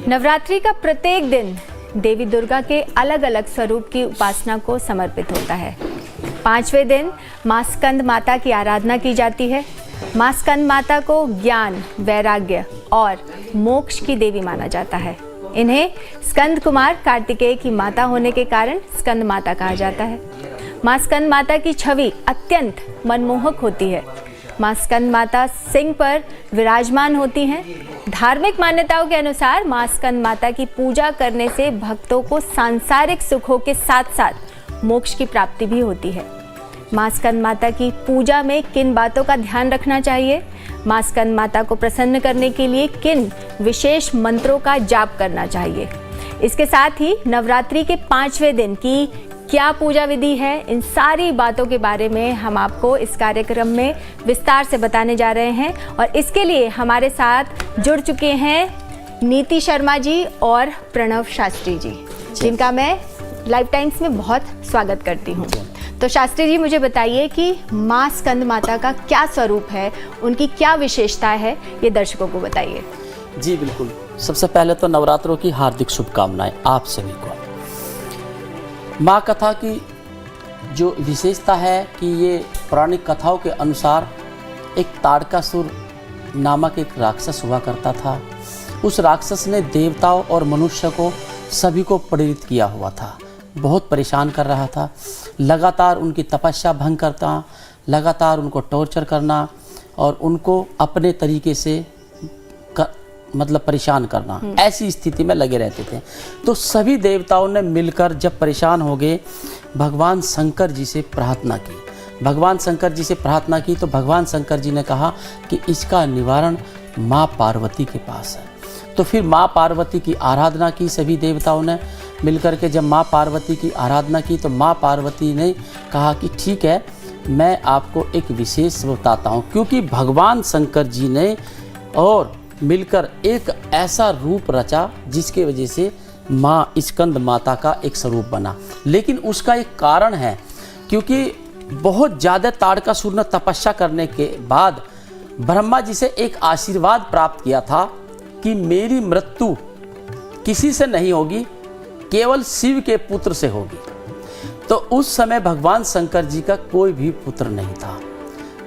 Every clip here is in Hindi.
नवरात्रि का प्रत्येक दिन देवी दुर्गा के अलग अलग स्वरूप की उपासना को समर्पित होता है। 5वें दिन माँ स्कंद माता की आराधना की जाती है। माँ स्कंद माता को ज्ञान, वैराग्य और मोक्ष की देवी माना जाता है। इन्हें स्कंद कुमार कार्तिकेय की माता होने के कारण स्कंद माता कहा जाता है। माँ स्कंद माता की छवि अत्यंत मनमोहक होती है। माँ स्कंद माता सिंह पर विराजमान होती हैं। धार्मिक मान्यताओं के अनुसार माँ स्कंद माता की पूजा करने से भक्तों को सांसारिक सुखों के साथ साथ मोक्ष की प्राप्ति भी होती है। माँ स्कंद माता की पूजा में किन बातों का ध्यान रखना चाहिए? माँ स्कंद माता को प्रसन्न करने के लिए किन विशेष मंत्रों का जाप करना चाहिए? इसके साथ ही नवरात्रि के 5वें दिन की क्या पूजा विधि है, इन सारी बातों के बारे में हम आपको इस कार्यक्रम में विस्तार से बताने जा रहे हैं। और इसके लिए हमारे साथ जुड़ चुके हैं नीति शर्मा जी और प्रणव शास्त्री जी, जिनका मैं लाइफ टाइम्स में बहुत स्वागत करती हूँ। तो शास्त्री जी, मुझे बताइए कि माँ स्कंद माता का क्या स्वरूप है, उनकी क्या विशेषता है, ये दर्शकों को बताइए। जी बिल्कुल। सबसे पहले तो नवरात्रों की हार्दिक शुभकामनाएं आप सभी को। माँ कथा की जो विशेषता है कि ये पौराणिक कथाओं के अनुसार एक ताड़कासुर नामक एक राक्षस हुआ करता था। उस राक्षस ने देवताओं और मनुष्य को सभी को प्रेरित किया हुआ था, बहुत परेशान कर रहा था। लगातार उनकी तपस्या भंग करता, लगातार उनको टॉर्चर करना और उनको अपने तरीके से मतलब परेशान करना, ऐसी स्थिति में लगे रहते थे। तो सभी देवताओं ने मिलकर जब परेशान हो गए, भगवान शंकर जी से प्रार्थना की। भगवान शंकर जी से प्रार्थना की तो भगवान शंकर जी ने कहा कि इसका निवारण माँ पार्वती के पास है। तो फिर माँ पार्वती की आराधना की सभी देवताओं ने मिलकर के। जब माँ पार्वती की आराधना की तो माँ पार्वती ने कहा कि ठीक है, मैं आपको एक विशेष बताता हूँ, क्योंकि भगवान शंकर जी ने और मिलकर एक ऐसा रूप रचा जिसके वजह से माँ स्कंद माता का एक स्वरूप बना। लेकिन उसका एक कारण है, क्योंकि बहुत ज़्यादा ताड़कासुर ने तपस्या करने के बाद ब्रह्मा जी से एक आशीर्वाद प्राप्त किया था कि मेरी मृत्यु किसी से नहीं होगी, केवल शिव के पुत्र से होगी। तो उस समय भगवान शंकर जी का कोई भी पुत्र नहीं था।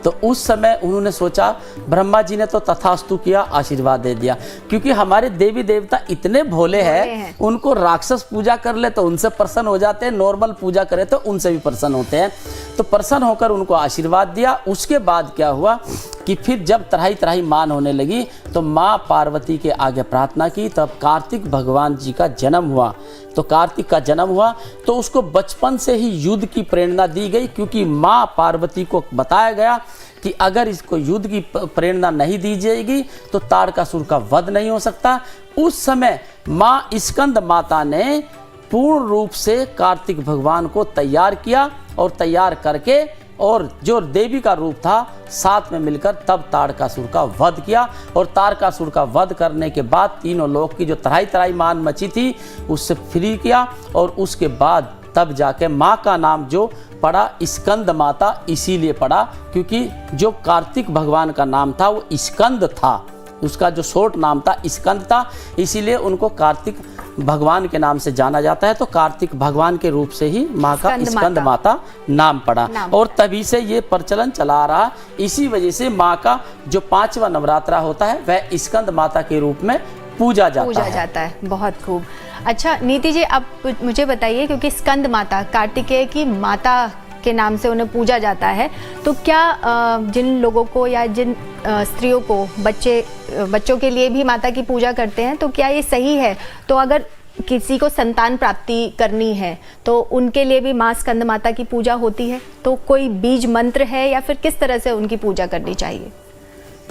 तो उस समय उन्होंने सोचा, ब्रह्मा जी ने तो तथास्तु किया, आशीर्वाद दे दिया। क्योंकि हमारे देवी देवता इतने भोले हैं, उनको राक्षस पूजा कर ले तो उनसे प्रसन्न हो जाते हैं, नॉर्मल पूजा करे तो उनसे भी प्रसन्न होते हैं। तो प्रसन्न होकर उनको आशीर्वाद दिया। उसके बाद क्या हुआ कि फिर जब तराई तराई मान होने लगी तो माँ पार्वती के आगे प्रार्थना की। तब कार्तिक भगवान जी का जन्म हुआ। तो कार्तिक का जन्म हुआ तो उसको बचपन से ही युद्ध की प्रेरणा दी गई, क्योंकि माँ पार्वती को बताया गया कि अगर इसको युद्ध की प्रेरणा नहीं दी जाएगी तो ताड़कासुर का वध नहीं हो सकता। उस समय माँ स्कंद माता ने पूर्ण रूप से कार्तिक भगवान को तैयार किया और तैयार करके और जो देवी का रूप था साथ में मिलकर तब ताड़कासुर का वध किया। और ताड़कासुर का वध करने के बाद तीनों लोक की जो तराई तराई मान मची थी उससे फ्री किया। और उसके बाद तब जाके माँ का नाम जो पड़ा स्कंद माता इसीलिए पड़ा, क्योंकि जो कार्तिक भगवान का नाम था वो स्कंद था, उसका जो शॉर्ट नाम था स्कंद था, इसीलिए उनको कार्तिक भगवान के नाम से जाना जाता है। तो कार्तिक भगवान के रूप से ही माँ का स्कंद माता नाम पड़ा और तभी से ये प्रचलन चला रहा। इसी वजह से माँ का जो 5वां नवरात्रा होता है वह स्कंद माता के रूप में पूजा जाता है। बहुत खूब। अच्छा नीति जी, आप मुझे बताइए, क्योंकि स्कंद माता कार्तिकेय की माता के नाम से उन्हें पूजा जाता है, तो क्या जिन लोगों को या जिन स्त्रियों को बच्चों के लिए भी माता की पूजा करते हैं, तो क्या ये सही है? तो अगर किसी को संतान प्राप्ति करनी है तो उनके लिए भी माँ स्कंद माता की पूजा होती है? तो कोई बीज मंत्र है या फिर किस तरह से उनकी पूजा करनी चाहिए?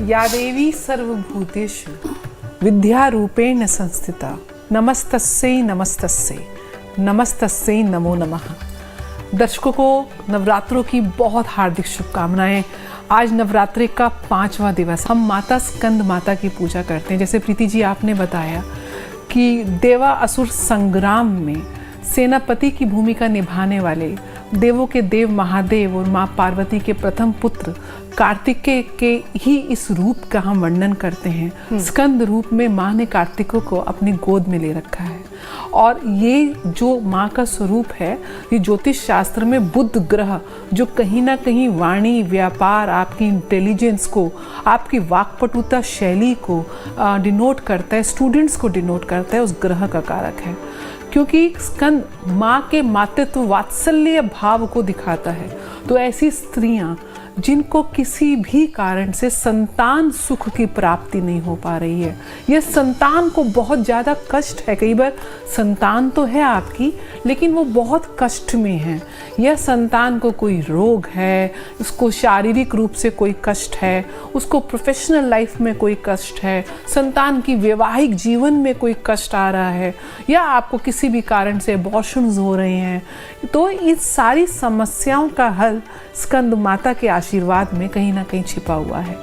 या देवी सर्वभूतेषु विद्यारूपेण संस्थिता नमस्तस्यै नमस्तस्यै नमस्तस्यै नमो नमः। दर्शकों को नवरात्रों की बहुत हार्दिक शुभकामनाएं। आज नवरात्रि का 5वां दिवस, हम माता स्कंद माता की पूजा करते हैं। जैसे प्रीति जी आपने बताया कि देवा असुर संग्राम में सेनापति की भूमिका निभाने वाले देवों के देव महादेव और माँ पार्वती के प्रथम पुत्र कार्तिकेय के ही इस रूप का हम वर्णन करते हैं। स्कंद रूप में माँ ने कार्तिकों को अपनी गोद में ले रखा है। और ये जो माँ का स्वरूप है, ये ज्योतिष शास्त्र में बुध ग्रह जो कहीं ना कहीं वाणी, व्यापार, आपकी इंटेलिजेंस को, आपकी वाक्पटुता शैली को डिनोट करता है, स्टूडेंट्स को डिनोट करता है, उस ग्रह का कारक है। क्योंकि स्कंद माँ के मातृत्व वात्सल्य भाव को दिखाता है। तो ऐसी स्त्रियाँ जिनको किसी भी कारण से संतान सुख की प्राप्ति नहीं हो पा रही है, यह संतान को बहुत ज़्यादा कष्ट है, कई बार संतान तो है आपकी लेकिन वो बहुत कष्ट में है, यह संतान को कोई रोग है, उसको शारीरिक रूप से कोई कष्ट है, उसको प्रोफेशनल लाइफ में कोई कष्ट है, संतान की वैवाहिक जीवन में कोई कष्ट आ रहा है, या आपको किसी भी कारण से अबॉर्शंस हो रहे हैं, तो इस सारी समस्याओं का हल स्कंद माता के आशीर्वाद में कहीं ना कहीं छिपा हुआ है।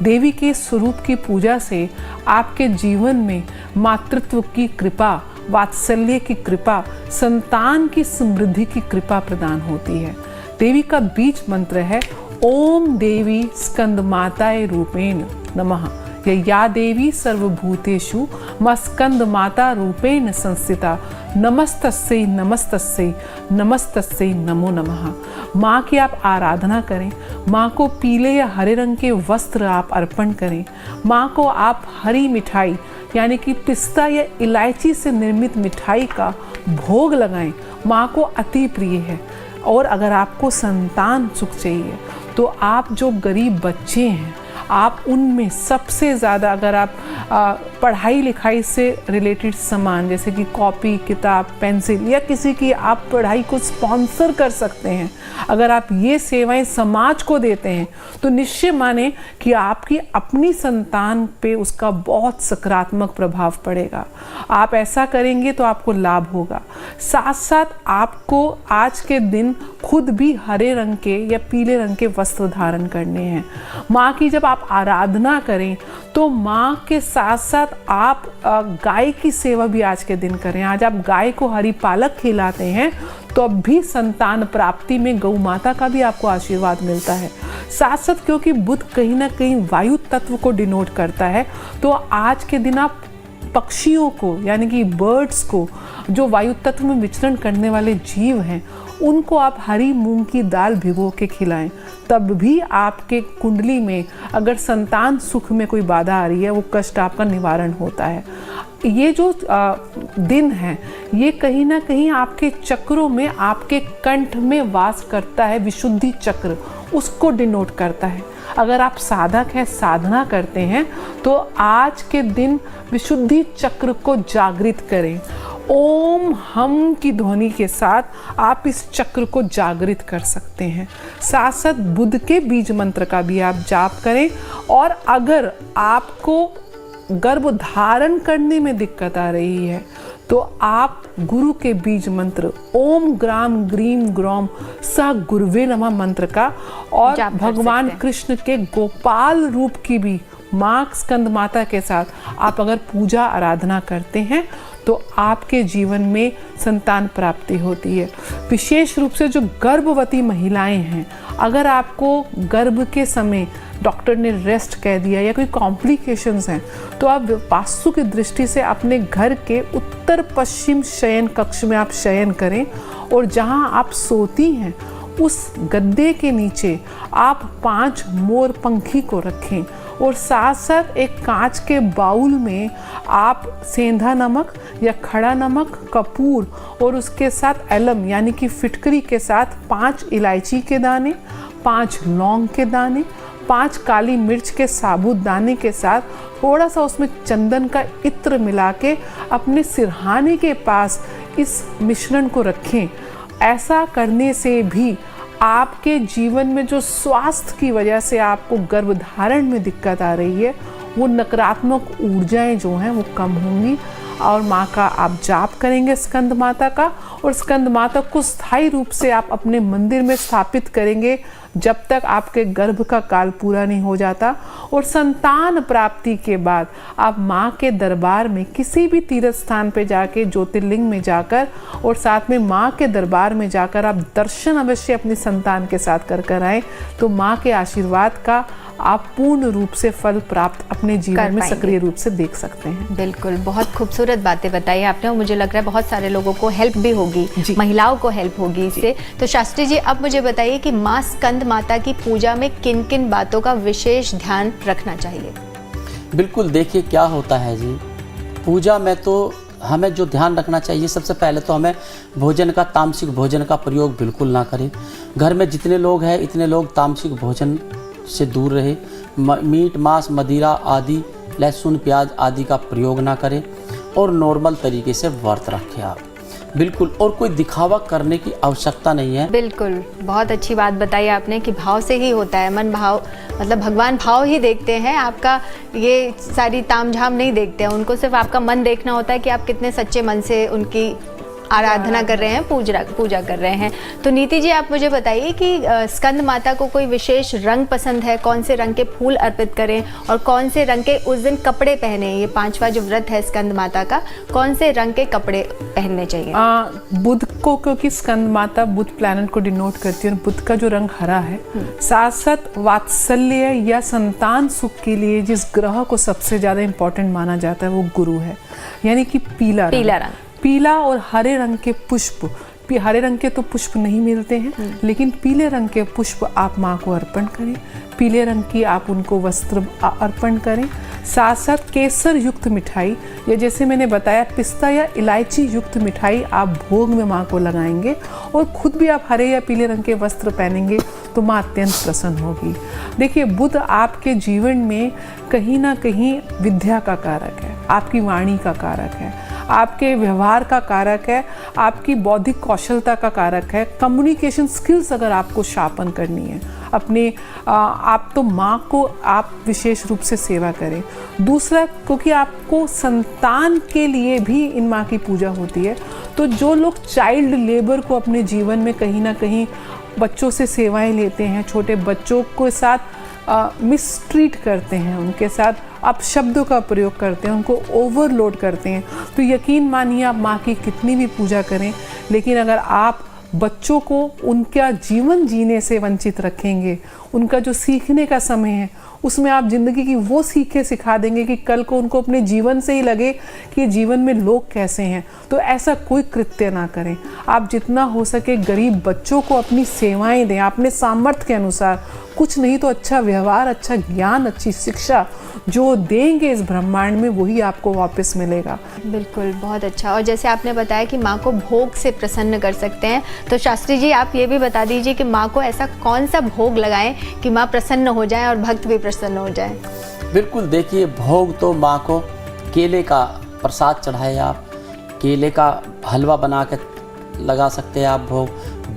देवी के स्वरूप की पूजा से आपके जीवन में मातृत्व की कृपा, वात्सल्य की कृपा, संतान की समृद्धि की कृपा प्रदान होती है। देवी का बीज मंत्र है ओम देवी स्कंद माताए रूपेण नमः। या देवी सर्वभूतेषु मस्कंद माता रूपेण संस्थिता नमस्तस्यै नमस्तस्यै नमस्तस्यै नमो नमः। माँ की आप आराधना करें, माँ को पीले या हरे रंग के वस्त्र आप अर्पण करें, माँ को आप हरी मिठाई यानी कि पिस्ता या इलायची से निर्मित मिठाई का भोग लगाएं, माँ को अति प्रिय है। और अगर आपको संतान सुख चाहिए तो आप जो गरीब बच्चे हैं, आप उनमें सबसे ज़्यादा अगर आप पढ़ाई लिखाई से रिलेटेड सामान जैसे कि कॉपी, किताब, पेंसिल या किसी की आप पढ़ाई को स्पॉन्सर कर सकते हैं, अगर आप ये सेवाएं समाज को देते हैं तो निश्चय माने कि आपकी अपनी संतान पे उसका बहुत सकारात्मक प्रभाव पड़ेगा। आप ऐसा करेंगे तो आपको लाभ होगा। साथ साथ आपको आज के दिन खुद भी हरे रंग के या पीले रंग के वस्त्र धारण करने हैं। माँ की जब आप आराधना करें तो माँ के साथ साथ आप गाय की सेवा भी आज के दिन करें। आज आप गाय को हरी पालक खिलाते हैं तो अब भी संतान प्राप्ति में गौ माता का भी आपको आशीर्वाद मिलता है। साथ साथ क्योंकि बुध कहीं ना कहीं वायु तत्व को डिनोट करता है, तो आज के दिन आप पक्षियों को यानी कि बर्ड्स को, जो वायु तत्व में विचरण करने वाले जीव हैं, उनको आप हरी मूंग की दाल भिगो के खिलाएं, तब भी आपके कुंडली में अगर संतान सुख में कोई बाधा आ रही है, वो कष्ट आपका निवारण होता है। ये जो दिन है ये कहीं ना कहीं आपके चक्रों में, आपके कंठ में वास करता है, विशुद्धि चक्र उसको डिनोट करता है। अगर आप साधक हैं, साधना करते हैं, तो आज के दिन विशुद्धि चक्र को जागृत करें। ओम हम की ध्वनि के साथ आप इस चक्र को जागृत कर सकते हैं। साथ साथ बुध के बीज मंत्र का भी आप जाप करें। और अगर आपको गर्भ धारण करने में दिक्कत आ रही है तो आप गुरु के बीज मंत्र ओम ग्राम ग्रीम ग्रौम स गुरुवे नमः मंत्र का और भगवान कृष्ण के गोपाल रूप की भी माँ स्कंद माता के साथ आप अगर पूजा आराधना करते हैं तो आपके जीवन में संतान प्राप्ति होती है। विशेष रूप से जो गर्भवती महिलाएं हैं, अगर आपको गर्भ के समय डॉक्टर ने रेस्ट कह दिया या कोई कॉम्प्लिकेशंस हैं, तो आप वास्तु की दृष्टि से अपने घर के उत्तर पश्चिम शयन कक्ष में आप शयन करें और जहां आप सोती हैं उस गद्दे के नीचे आप 5 मोर पंखी को रखें और साथ साथ एक कांच के बाउल में आप सेंधा नमक या खड़ा नमक, कपूर और उसके साथ एलम यानी कि फिटकरी के साथ 5 इलायची के दाने, 5 लौंग के दाने, 5 काली मिर्च के साबुत दाने के साथ थोड़ा सा उसमें चंदन का इत्र मिला के अपने सिरहाने के पास इस मिश्रण को रखें। ऐसा करने से भी आपके जीवन में जो स्वास्थ्य की वजह से आपको गर्भधारण में दिक्कत आ रही है, वो नकारात्मक ऊर्जाएं जो हैं वो कम होंगी। और माँ का आप जाप करेंगे स्कंद माता का, और स्कंद माता को स्थायी रूप से आप अपने मंदिर में स्थापित करेंगे जब तक आपके गर्भ का काल पूरा नहीं हो जाता। और संतान प्राप्ति के बाद आप माँ के दरबार में किसी भी तीर्थ स्थान पे जाके, ज्योतिर्लिंग में जाकर और साथ में माँ के दरबार में जाकर आप दर्शन अवश्य अपनी संतान के साथ कर आए, तो माँ के आशीर्वाद का आप पूर्ण रूप से फल प्राप्त अपने जीवन में सक्रिय रूप से देख सकते हैं। बिल्कुल, बहुत खूबसूरत बातें बताई आपने और मुझे लग रहा है बहुत सारे लोगों को हेल्प भी होगी, महिलाओं को हेल्प होगी इससे। तो शास्त्री जी, अब मुझे बताइए कि माँ स्कंद माता की पूजा में किन किन बातों का विशेष ध्यान रखना चाहिए? बिल्कुल, देखिए क्या होता है जी, पूजा में तो हमें जो ध्यान रखना चाहिए, सबसे पहले तो हमें भोजन का, तामसिक भोजन का प्रयोग बिल्कुल ना करें। घर में जितने लोग हैं इतने लोग तामसिक भोजन से दूर रहे। मीट, मांस, मदिरा आदि, लहसुन, प्याज आदि का प्रयोग ना करें और नॉर्मल तरीके से व्रत रखें आप, बिल्कुल। और कोई दिखावा करने की आवश्यकता नहीं है। बिल्कुल, बहुत अच्छी बात बताई आपने कि भाव से ही होता है, मन भाव, मतलब भगवान भाव ही देखते हैं, आपका ये सारी तामझाम नहीं देखते हैं। उनको सिर्फ आपका मन देखना होता है कि आप कितने सच्चे मन से उनकी आराधना कर रहे हैं, पूजा कर रहे हैं। तो नीति जी, आप मुझे बताइए कि स्कंद माता को कोई विशेष रंग पसंद है? कौन से रंग के फूल अर्पित करें और कौन से रंग के उस दिन कपड़े पहने? ये 5वां जो व्रत है स्कंद माता का, कौन से रंग के कपड़े पहनने चाहिए? बुध को, क्योंकि स्कंद माता बुध प्लैनेट को डिनोट करती है और बुध का जो रंग हरा है, साथ साथ वात्सल्य या संतान सुख के लिए जिस ग्रह को सबसे ज़्यादा इम्पोर्टेंट माना जाता है वो गुरु है, यानी कि पीला रंग। पीला और हरे रंग के पुष्प, हरे रंग के तो पुष्प नहीं मिलते हैं, लेकिन पीले रंग के पुष्प आप माँ को अर्पण करें। पीले रंग की आप उनको वस्त्र अर्पण करें। साथ साथ केसर युक्त मिठाई, या जैसे मैंने बताया पिस्ता या इलायची युक्त मिठाई आप भोग में माँ को लगाएंगे, और खुद भी आप हरे या पीले रंग के वस्त्र पहनेंगे तो माँ अत्यंत प्रसन्न होगी। देखिए, बुध आपके जीवन में कहीं ना कहीं विद्या का कारक है, आपकी वाणी का कारक है, आपके व्यवहार का कारक है, आपकी बौद्धिक कौशलता का कारक है। कम्युनिकेशन स्किल्स अगर आपको शार्पन करनी है अपने, आप तो माँ को आप विशेष रूप से सेवा करें। दूसरा, क्योंकि आपको संतान के लिए भी इन माँ की पूजा होती है, तो जो लोग चाइल्ड लेबर को अपने जीवन में कहीं ना कहीं बच्चों से सेवाएं लेते हैं, छोटे बच्चों के साथ मिसट्रीट करते हैं, उनके साथ अपशब्दों का प्रयोग करते हैं, उनको ओवरलोड करते हैं, तो यकीन मानिए आप माँ की कितनी भी पूजा करें, लेकिन अगर आप बच्चों को उनका जीवन जीने से वंचित रखेंगे, उनका जो सीखने का समय है उसमें आप ज़िंदगी की वो सीखें सिखा देंगे कि कल को उनको अपने जीवन से ही लगे कि जीवन में लोग कैसे हैं, तो ऐसा कोई कृत्य ना करें। आप जितना हो सके गरीब बच्चों को अपनी सेवाएं दें, अपने सामर्थ्य के अनुसार, कुछ नहीं तो अच्छा व्यवहार, अच्छा ज्ञान, अच्छी शिक्षा जो देंगे इस ब्रह्मांड में, वही आपको वापस मिलेगा। बिल्कुल, बहुत अच्छा। और जैसे आपने बताया कि माँ को भोग से प्रसन्न कर सकते हैं, तो शास्त्री जी आप ये भी बता दीजिए कि माँ को ऐसा कौन सा भोग लगाएं कि माँ प्रसन्न हो जाए और भक्त भी प्रसन्न हो जाए? बिल्कुल, देखिए भोग तो माँ को केले का प्रसाद चढ़ाए, आप केले का हलवा बना के लगा सकते हैं आप भोग,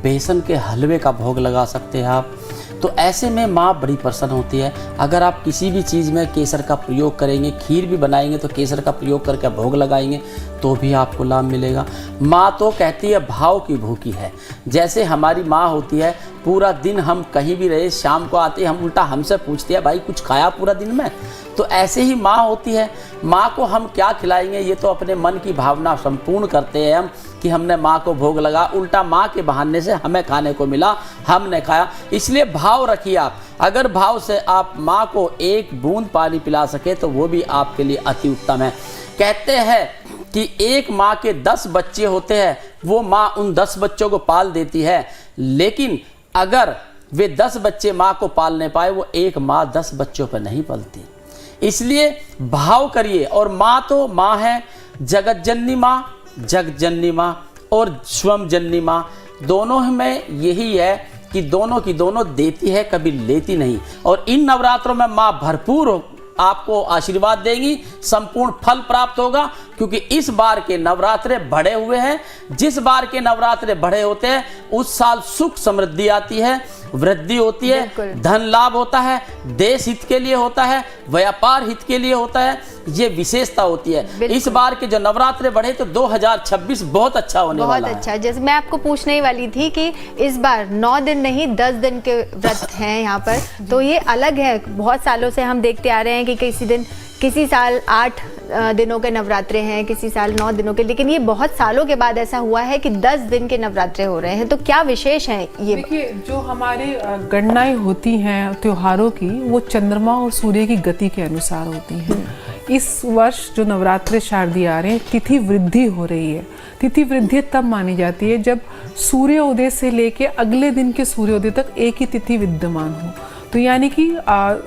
बेसन के हलवे का भोग लगा सकते हैं आप। तो ऐसे में माँ बड़ी प्रसन्न होती है। अगर आप किसी भी चीज़ में केसर का प्रयोग करेंगे, खीर भी बनाएंगे तो केसर का प्रयोग करके भोग लगाएंगे तो भी आपको लाभ मिलेगा। माँ तो कहती है भाव की भूखी है। जैसे हमारी माँ होती है, पूरा दिन हम कहीं भी रहे, शाम को आते हम उल्टा हमसे पूछती है भाई कुछ खाया पूरा दिन में, तो ऐसे ही माँ होती है। माँ को हम क्या खिलाएंगे, ये तो अपने मन की भावना संपूर्ण करते हैं हम कि हमने माँ को भोग लगा, उल्टा माँ के बहाने से हमें खाने को मिला, हमने खाया। इसलिए भाव रखिए आप। अगर भाव से आप माँ को एक बूंद पानी पिला सके तो वो भी आपके लिए अति उत्तम है। कहते हैं कि एक माँ के 10 बच्चे होते हैं, वो माँ उन 10 बच्चों को पाल देती है, लेकिन अगर वे 10 बच्चे माँ को पाल नहीं पाए, वो एक माँ 10 बच्चों पर नहीं पलती। इसलिए भाव करिए। और माँ तो माँ है, जगत जननी माँ, जग जननी माँ और स्वयं जननी माँ, दोनों में यही है कि दोनों की दोनों देती है, कभी लेती नहीं। और इन नवरात्रों में माँ भरपूर आपको आशीर्वाद देंगी, संपूर्ण फल प्राप्त होगा, क्योंकि इस बार के नवरात्रे बढ़े हुए हैं। जिस बार के नवरात्रे बढ़े होते हैं उस साल सुख समृद्धि आती है, वृद्धि होती है, बिल्कुल। धन लाभ होता है, देश हित के लिए होता है, व्यापार हित के लिए होता है, ये विशेषता होती है। बिल्कुल। इस बार के जो नवरात्रे बढ़े तो 2026 बहुत अच्छा होने बहुत वाला है। अच्छा। जैसे मैं आपको पूछने ही वाली थी कि इस बार 9 दिन नहीं 10 दिन के व्रत हैं यहाँ पर, तो ये अलग है। बहुत सालों से हम देखते आ रहे हैं कि किसी साल 8 दिनों के नवरात्रे हैं, किसी साल 9 दिनों के, लेकिन ये बहुत सालों के बाद ऐसा हुआ है कि 10 दिन के नवरात्रे हो रहे हैं। तो क्या विशेष है ये? देखिए, जो हमारे गणनाएं होती हैं त्योहारों की, वो चंद्रमा और सूर्य की गति के अनुसार होती हैं। इस वर्ष जो नवरात्रे शारदीय आ रहे हैं, तिथि वृद्धि हो रही है। तिथि वृद्धि तब मानी जाती है जब सूर्योदय से लेके अगले दिन के सूर्योदय तक एक ही तिथि विद्यमान हो। तो यानी कि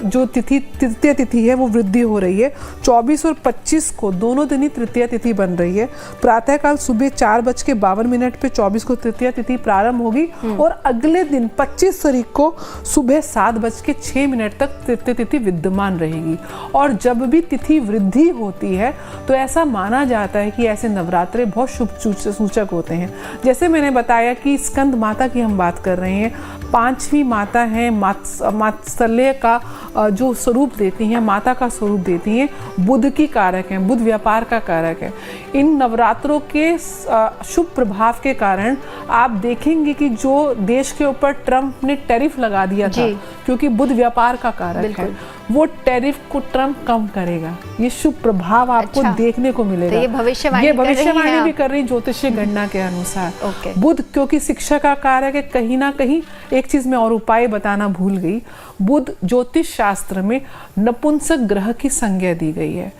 जो तृतीय तिथि है वो वृद्धि हो रही है। 24 और 25 को दोनों दिन ही तृतीय तिथि बन रही है। प्रातःकाल सुबह 4:52 पे 24 को तृतीय तिथि प्रारंभ होगी और अगले दिन 25 तारीख को सुबह 7:06 तक तृतीय तिथि विद्यमान रहेगी। और जब भी तिथि वृद्धि होती है तो ऐसा माना जाता है कि ऐसे नवरात्रे बहुत शुभ सूचक होते हैं। जैसे मैंने बताया कि स्कंद माता की हम बात कर रहे हैं, 5वीं माता है, मात्सल्य का जो स्वरूप देती हैं, माता का स्वरूप देती हैं, बुध की कारक हैं, बुध व्यापार का कारक है। इन नवरात्रों के शुभ प्रभाव के कारण आप देखेंगे कि जो देश के ऊपर ट्रंप ने टैरिफ लगा दिया था, क्योंकि बुध व्यापार का कारक है, वो टैरिफ को ट्रंप कम करेगा। ये शुभ प्रभाव आपको देखने को मिलेगा। तो ये भविष्यवाणी भी कर रही ज्योतिषीय गणना के अनुसार। ओके। बुध क्योंकि शिक्षा का कारक है, कहीं ना कहीं एक चीज में और उपाय बताना भूल गई। बुध ज्योतिष शास्त्र में नपुंसक ग्रह की संज्ञा दी गई है।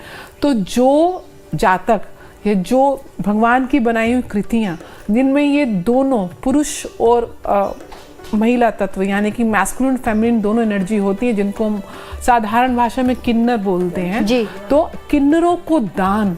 तो जो जातक, ये जो भगवान की बनाई हुई कृतियां जिनमें ये दोनों पुरुष और महिला तत्व यानी कि मैस्कुलिन फेमिनिन दोनों एनर्जी होती है, जिनको हम साधारण भाषा में किन्नर बोलते हैं जी। तो किन्नरों को दान,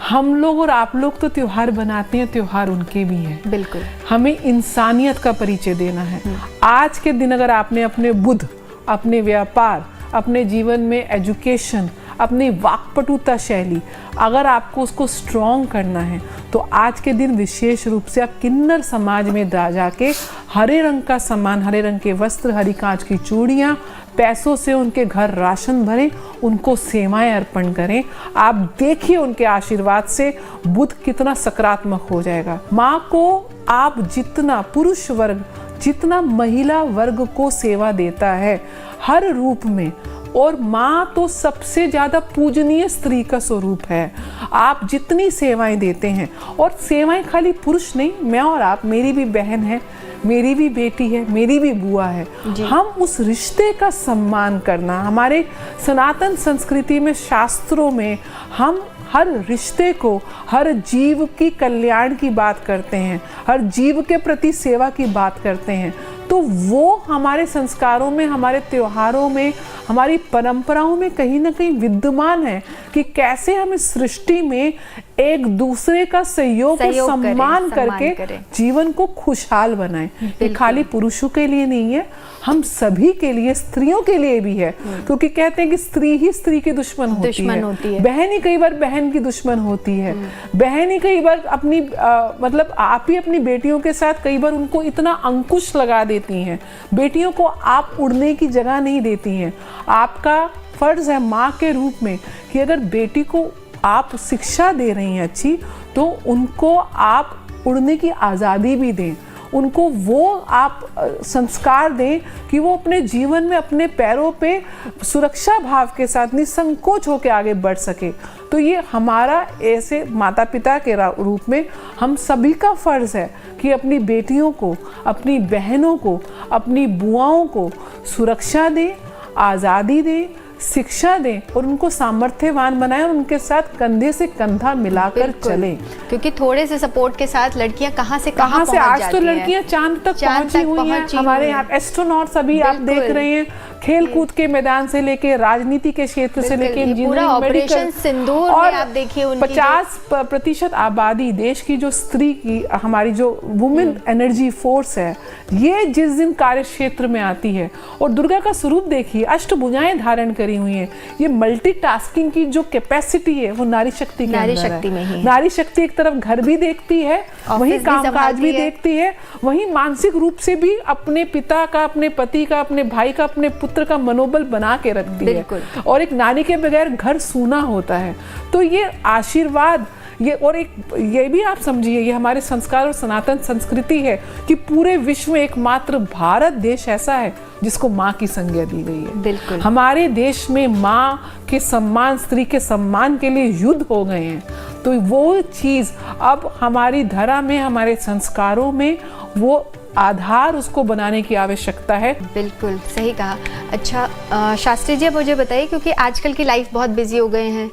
हम लोग और आप लोग तो त्योहार बनाते हैं, त्योहार उनके भी हैं। बिल्कुल। हमें इंसानियत का परिचय देना है। आज के दिन अगर आपने अपने बुद्ध, अपने व्यापार, अपने जीवन में एजुकेशन, अपनी वाक्पटुता शैली, अगर आपको उसको स्ट्रॉन्ग करना है तो आज के दिन विशेष रूप से आप किन्नर समाज में जाके हरे रंग का सामान, हरे रंग के वस्त्र, हरी कांच की चूड़ियाँ, पैसों से उनके घर राशन भरें, उनको सेवाएं अर्पण करें। आप देखिए उनके आशीर्वाद से बुध कितना सकारात्मक हो जाएगा। माँ को आप जितना, पुरुष वर्ग जितना महिला वर्ग को सेवा देता है हर रूप में, और माँ तो सबसे ज़्यादा पूजनीय स्त्री का स्वरूप है। आप जितनी सेवाएं देते हैं, और सेवाएं खाली पुरुष नहीं, मैं और आप, मेरी भी बहन है, मेरी भी बेटी है, मेरी भी बुआ है, हम उस रिश्ते का सम्मान करना, हमारे सनातन संस्कृति में, शास्त्रों में हम हर रिश्ते को, हर जीव की कल्याण की बात करते हैं, हर जीव के प्रति सेवा की बात करते हैं। तो वो हमारे संस्कारों में, हमारे त्योहारों में, हमारी परंपराओं में कहीं ना कहीं विद्यमान है कि कैसे हम इस सृष्टि में एक दूसरे का सहयोग और सम्मान करके जीवन को खुशहाल बनाएं। ये खाली पुरुषों के लिए नहीं है, हम सभी के लिए, स्त्रियों के लिए भी है। क्योंकि कहते हैं कि स्त्री ही स्त्री की दुश्मन होती है। बहन ही कई बार बहन की दुश्मन होती है। बहन ही कई बार अपनी मतलब आप ही अपनी बेटियों के साथ कई बार उनको इतना अंकुश लगा देती हैं, बेटियों को आप उड़ने की जगह नहीं देती हैं। आपका फर्ज है माँ के रूप में कि अगर बेटी को आप शिक्षा दे रही हैं अच्छी, तो उनको आप उड़ने की आज़ादी भी दें, उनको वो आप संस्कार दें कि वो अपने जीवन में अपने पैरों पे सुरक्षा भाव के साथ निसंकोच होकर आगे बढ़ सके। तो ये हमारा ऐसे माता पिता के रूप में हम सभी का फर्ज है कि अपनी बेटियों को, अपनी बहनों को, अपनी बुआओं को सुरक्षा दें, आज़ादी दें, शिक्षा दें और उनको सामर्थ्यवान बनाएं और उनके साथ कंधे से कंधा मिलाकर चलें। क्योंकि थोड़े से सपोर्ट के साथ लड़कियां कहाँ से आज तो लड़कियां चांद तक पहुंची हुई हैं। हमारे यहाँ एस्ट्रोनॉट्स अभी आप देख रहे हैं खेल कूद के मैदान से लेके राजनीति के क्षेत्र से लेके ये पूरा इंजीनियरिंग, ऑपरेशन मेडिकल सिंदूर में और आप देखिए उनकी 50% आबादी देश की जो स्त्री की, हमारी जो वुमेन एनर्जी फोर्स है, ये जिस दिन कार्य क्षेत्र में आती है और दुर्गा का स्वरूप देखिए, अष्टभुजाएं धारण करी हुई हैं। ये मल्टीटास्किंग की जो कैपेसिटी है वो नारी शक्ति के नारी अंदर शक्ति में ही है। नारी शक्ति एक तरफ घर भी देखती है, वहीं भी कामकाज संभालती भी है। देखती है, वहीं मानसिक रूप से भी अपने पिता का, अपने पति का, अपने भाई का, अपने पुत्र का मनोबल बना के रखती है। बिल्कुल। और एक नारी के बगैर घर सूना होता है। तो ये आशीर्वाद, ये और एक ये भी आप समझिए, ये हमारे संस्कार और सनातन संस्कृति है कि पूरे विश्व में एकमात्र भारत देश ऐसा है जिसको माँ की संज्ञा दी गई है। बिल्कुल। हमारे देश में माँ के सम्मान, स्त्री के सम्मान के लिए युद्ध हो गए हैं। तो वो चीज़ अब हमारी धरा में, हमारे संस्कारों में वो आधार उसको बनाने की आवश्यकता है। बिल्कुल सही कहा। अच्छा शास्त्री जी, मुझे बताइए, क्योंकि आजकल की लाइफ बहुत बिजी हो गए हैं,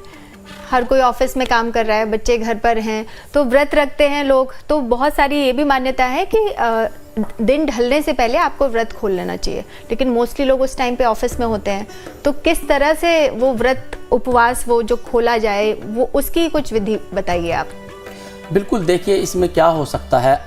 हर कोई ऑफिस में काम कर रहा है, बच्चे घर पर हैं, तो व्रत रखते हैं लोग, तो बहुत सारी ये भी मान्यता है कि दिन ढलने से पहले आपको व्रत खोल लेना चाहिए, लेकिन मोस्टली लोग उस टाइम पे ऑफिस में होते हैं। तो किस तरह से वो व्रत, उपवास वो जो खोला जाए, वो उसकी कुछ विधि बताइए आप। बिल्कुल, देखिए इसमें क्या हो सकता है,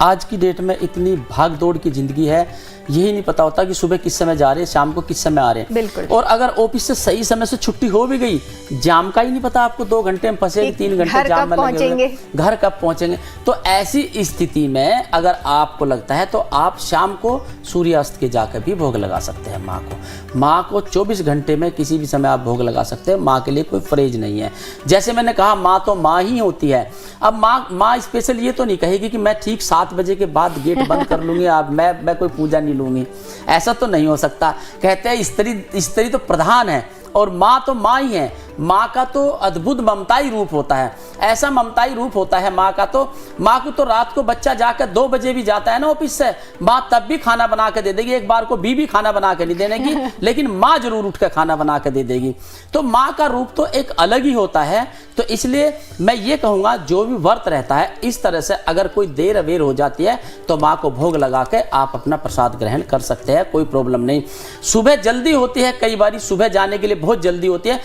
आज की डेट में इतनी भाग दौड़ की ज़िंदगी है, यही नहीं पता होता कि सुबह किस समय जा रहे हैं, शाम को किस समय आ रहे हैं। बिल्कुल। और अगर ऑफिस से सही समय से छुट्टी हो भी गई, जाम का ही नहीं पता आपको, 2 घंटे में फंसे, 3 घंटे जाम में लगे हुए, घर कब पहुंचेंगे। तो ऐसी स्थिति में अगर आपको लगता है तो आप शाम को सूर्यास्त के जाकर भी भोग लगा सकते हैं माँ को। माँ को 24 घंटे में किसी भी समय आप भोग लगा सकते हैं, माँ के लिए कोई फ्रेज नहीं है। जैसे मैंने कहा, माँ तो माँ ही होती है। अब माँ स्पेशल ये तो नहीं कहेगी कि मैं ठीक 7 बजे के बाद गेट बंद कर लूँगी, अब मैं कोई पूजा नहीं लूँगी, ऐसा तो नहीं हो सकता। कहते हैं स्त्री तो प्रधान है और माँ तो माँ ही है। माँ का तो अद्भुत ममताई रूप होता है, ऐसा ममताई रूप होता है माँ का। तो माँ को तो रात को बच्चा जाकर 2 बजे भी जाता है ना ऑफिस से, माँ तब भी खाना बना के दे देगी। एक बार को बीवी खाना बना के नहीं देगी, लेकिन माँ जरूर उठ कर खाना बना के दे देगी। तो माँ का रूप तो एक अलग ही होता है। तो इसलिए मैं ये कहूँगा, जो भी व्रत रहता है, इस तरह से अगर कोई देर अवेर हो जाती है तो माँ को भोग लगा के आप अपना प्रसाद ग्रहण कर सकते हैं, कोई प्रॉब्लम नहीं। सुबह जल्दी होती है, कई बार सुबह जाने के लिए बहुत जल्दी होती है।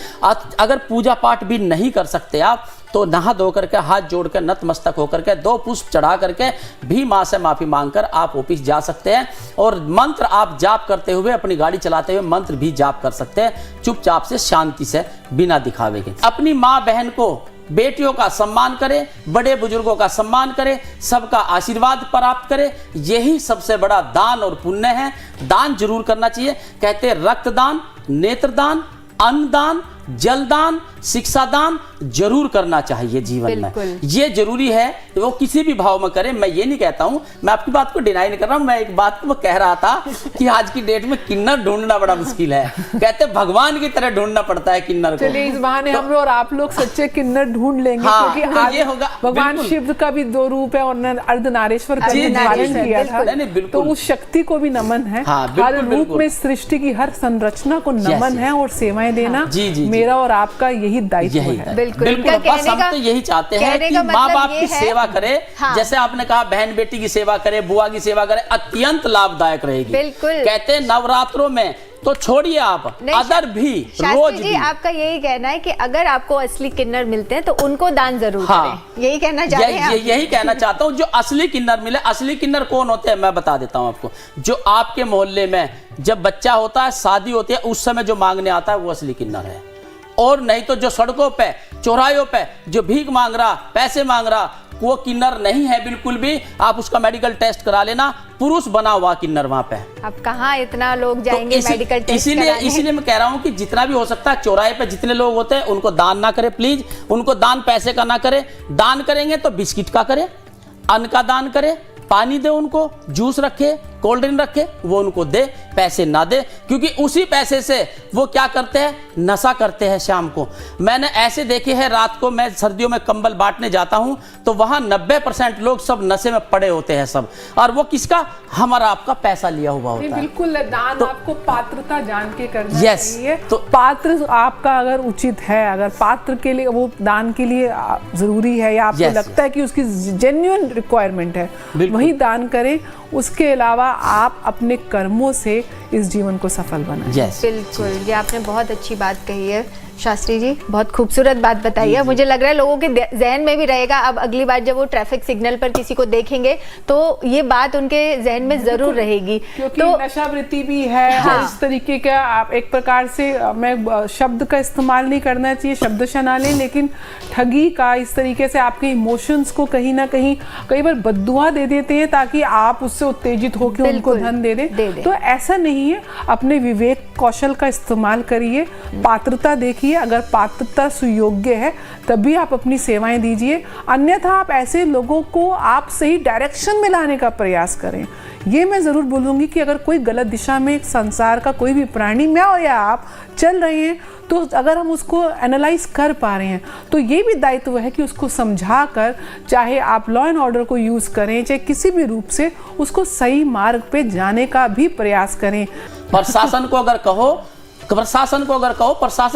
अगर पूजा पाठ भी नहीं कर सकते आप, तो नहा धो करके, हाथ जोड़ कर, नतमस्तक होकर के, 2 पुष्प चढ़ा करके भी माँ से माफी मांगकर आप ऑफिस जा सकते हैं। और मंत्र आप जाप करते हुए, अपनी गाड़ी चलाते हुए मंत्र भी जाप कर सकते हैं, चुपचाप से, शांति से, बिना दिखावे के। अपनी माँ बहन को, बेटियों का सम्मान करें, बड़े बुजुर्गों का सम्मान करें, सबका आशीर्वाद प्राप्त करें, यही सबसे बड़ा दान और पुण्य है। दान जरूर करना चाहिए। कहते हैं रक्तदान, नेत्रदान, अन्नदान, जलदान, शिक्षा दान जरूर करना चाहिए जीवन में। ये जरूरी है, वो किसी भी भाव में करें। मैं ये नहीं कहता हूं, मैं आपकी बात को डिनाई नहीं कर रहा हूं। मैं एक बात को कह रहा था कि आज की डेट में किन्नर ढूंढना बड़ा मुश्किल है। कहते भगवान की तरह ढूंढना पड़ता है किन्नर को। चलिए, इस बहाने हम लोग और आप लोग सच्चे किन्नर ढूंढ लेंगे। हाँ, क्योंकि तो आज ये होगा, भगवान शिव का भी 2 रूप है और अर्धनारेश्वर का भी धारण किया था। तो उस शक्ति को भी नमन है। हर रूप में सृष्टि की हर संरचना को नमन है और सेवाएं देना मेरा और आपका यही दायित्व है। बिल्कुल, बस हम तो यही चाहते हैं कि माँ बाप की सेवा करे। जैसे आपने कहा, बहन बेटी की सेवा करे, बुआ की सेवा करे, अत्यंत लाभदायक रहेगी। कहते हैं नवरात्रों में तो छोड़िए आप, अदर भी रोज भी। आपका यही कहना है कि अगर आपको असली किन्नर मिलते हैं तो उनको दान जरूर करें, यही कहना चाह रहे हैं? यही कहना चाहता हूँ। जो असली किन्नर मिले, असली किन्नर कौन होते हैं मैं बता देता हूँ आपको। जो आपके मोहल्ले में जब बच्चा होता है, शादी होती है, उस समय जो मांगने आता है वो असली किन्नर है। और नहीं तो जो सड़कों पे, चौराहों पे जो भीख मांग रहा, पैसे मांग रहा, वो किन्नर नहीं है बिल्कुल भी। आप उसका मेडिकल टेस्ट करा लेना, पुरुष बना हुआ किन्नर वहां पे। अब कहाँ इतना लोग जाएंगे मेडिकल टेस्ट कराने? इसीलिए मैं कह रहा हूं कि जितना भी हो सकता है, चौराहे पे जितने लोग होते हैं उनको दान ना करें प्लीज। उनको दान पैसे का ना करें। दान करेंगे तो बिस्किट का करें, अन्न का दान करें, पानी दे उनको, जूस रखे, कोल्ड ड्रिंक रखे, वो उनको दे, पैसे ना दे। क्योंकि उसी पैसे से वो क्या करते हैं, नशा करते हैं शाम को। मैंने ऐसे देखे हैं, रात को मैं सर्दियों में कंबल बांटने जाता हूं तो वहां 90% लोग सब नशे में पड़े होते हैं सब। और वो किसका, हमारा आपका पैसा लिया हुआ होता है। बिल्कुल, दान तो आपको पात्रता जान के करना चाहिए। तो पात्र आपका अगर उचित है, अगर पात्र के लिए वो दान के लिए जरूरी है या आपको लगता है कि उसकी जेन्युइन रिक्वायरमेंट है, वही दान करें। उसके अलावा आप अपने कर्मों से इस जीवन को सफल बनाएं। यस, बिल्कुल, ये आपने बहुत अच्छी बात कही है शास्त्री जी, बहुत खूबसूरत बात बताई है। मुझे लग रहा है लोगों के जहन में भी रहेगा। अब अगली बार जब वो ट्रैफिक सिग्नल पर किसी को देखेंगे तो ये बात उनके जहन में जरूर रहेगी, क्योंकि तो नशावृत्ति भी है। हाँ। इस तरीके का आप एक प्रकार से, मैं शब्द का इस्तेमाल नहीं करना चाहिए, शब्दशः ना लें, लेकिन ठगी का इस तरीके से आपके इमोशंस को कहीं ना कहीं कई बार बद्दुआ दे देते हैं ताकि आप उससे उत्तेजित होकर उनको बिल्कुल, धन दे दें। दे दें। तो ऐसा नहीं है, अपने विवेक कौशल का इस्तेमाल करिए, पात्रता देखिए, अगर पात्रता सुयोग्य है तभी आप अपनी सेवाएं दीजिए, अन्यथा आप ऐसे लोगों को आप सही डायरेक्शन में लाने का प्रयास करें। ये मैं ज़रूर बोलूँगी कि अगर कोई गलत दिशा में संसार का कोई भी प्राणी, मैं हो या आप, चल रहे हैं, तो अगर हम उसको एनालाइज कर पा रहे हैं तो ये भी दायित्व है कि उसको समझा कर, चाहे आप लॉ एंड ऑर्डर को यूज़ करें, चाहे किसी भी रूप से उसको सही मार्ग पे जाने का भी प्रयास करें। प्रशासन को अगर कहो, प्रशासन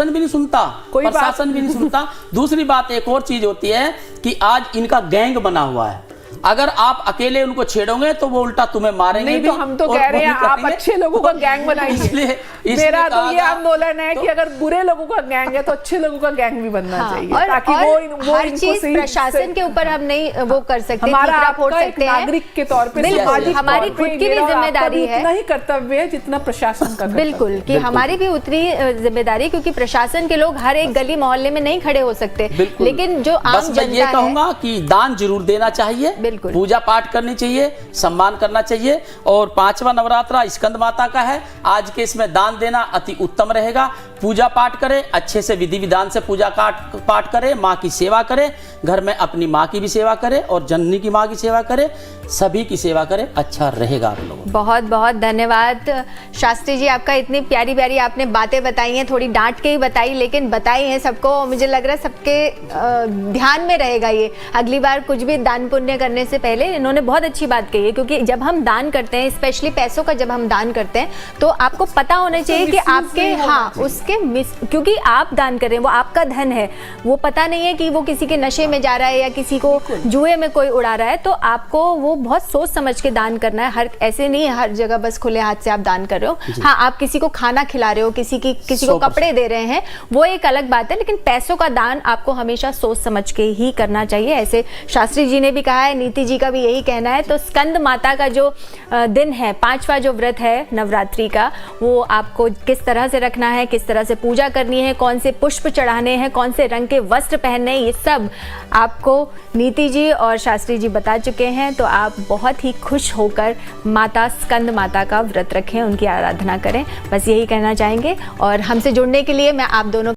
भी नहीं सुनता, प्रशासन भी नहीं सुनता। दूसरी बात, एक और चीज होती है कि आज इनका गैंग बना हुआ है। अगर आप अकेले उनको छेड़ोगे तो वो उल्टा तुम्हें मारेंगे। नहीं भी, तो हम तो और कह रहे हैं वो भी आप करेंगे। अच्छे लोगों का गैंग बनाइए। इसलिए मेरा तो ये कहा आंदोलन है तो, कि अगर बुरे लोगों का गैंग है तो अच्छे लोगों का गैंग भी बनना हाँ, चाहिए, और ताकि वो हर इनको चीज सही प्रशासन के ऊपर हम नहीं वो कर सकते, हमारा ठीकरा आपका फोड़ एक सकते हैं। नागरिक के तौर पे, बिल्कुल, सामाजिक हमारी तौर पे खुद की भी मेरा और आपका जिम्मेदारी भी है। उतना ही कर्तव्य है जितना प्रशासन का कर्तव्य बिल्कुल, है। कि हमारी भी उतनी जिम्मेदारी, क्योंकि प्रशासन के लोग हर एक गली मोहल्ले में नहीं खड़े हो सकते, बिल्कुल। लेकिन जो आम बस मैं ये जनता है, कहूंगा कि दान जरूर देना चाहिए, बिल्कुल। पूजा पाठ करनी चाहिए, सम्मान करना चाहिए। और 5वां नवरात्रा स्कंद माता का है, आज के इसमें दान देना अति उत्तम रहेगा। पूजा पाठ करें, अच्छे से विधि विधान से पूजा पाठ करें, माँ की सेवा करें, घर में अपनी माँ की भी सेवा करें और जननी की माँ की सेवा करें, सभी की सेवा करें, अच्छा रहेगा आप लोगों को। बहुत बहुत धन्यवाद शास्त्री जी, आपका इतनी प्यारी प्यारी आपने बातें बताई हैं, थोड़ी डांट के ही बताई, लेकिन बताई हैं सबको। मुझे लग रहा है सबके ध्यान में रहेगा ये। अगली बार कुछ भी दान पुण्य करने से पहले इन्होंने बहुत अच्छी बात कही है, क्योंकि जब हम दान करते हैं, स्पेशली पैसों का जब हम दान करते हैं, तो आपको पता होना चाहिए कि आपके, हाँ, उसके क्योंकि आप दान कर रहे हैं, वो आपका धन है, वो पता नहीं है कि वो किसी के नशे में जा रहा है या किसी को जुए में कोई उड़ा रहा है। तो आपको वो बहुत सोच समझ के दान करना है। हर ऐसे नहीं है हर जगह बस खुले हाथ से आप दान कर रहे हो। हाँ, आप किसी को खाना खिला रहे हो, किसी को कपड़े दे रहे हैं, वो एक अलग बात है, लेकिन पैसों का दान आपको हमेशा सोच समझ के ही करना चाहिए। ऐसे शास्त्री जी ने भी कहा है, नीति जी का भी यही कहना है। तो स्कंद माता का जो दिन है, 5वां जो व्रत है नवरात्रि का, वो आपको किस तरह से रखना है, किस तरह से पूजा करनी है, कौन से पुष्प चढ़ाने हैं, कौन से रंग के वस्त्र पहनने हैं, ये सब आपको नीति जी और शास्त्री जी बता चुके हैं। तो आप बहुत ही खुश होकर माता स्कंद माता का व्रत रखें, उनकी आराधना करें, बस यही कहना चाहेंगे। और हमसे जुड़ने के लिए मैं आप दोनों